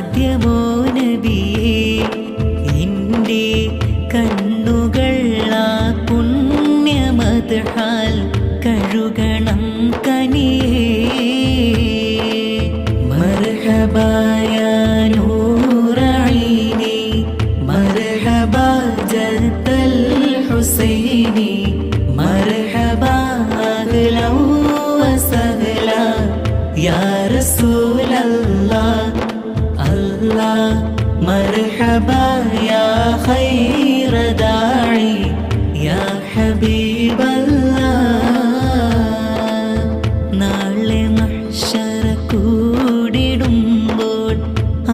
സാധ്യമോ നബിയേ എൻ്റെ കണ്ണുകൾ ആ പുണ്യമദ്ഹാൽ കഴുകണം കനിയേ മർഹബാ യാ നൂറൈനി മർഹബാ ജദ്ദൽ ഹുസൈനി മർഹബാ അഹ്ലൻ വസഹ്ലാ യാ റസൂലല്ലാഹ് അല്ലാഹ് മർഹബാ യാ ഖൈർ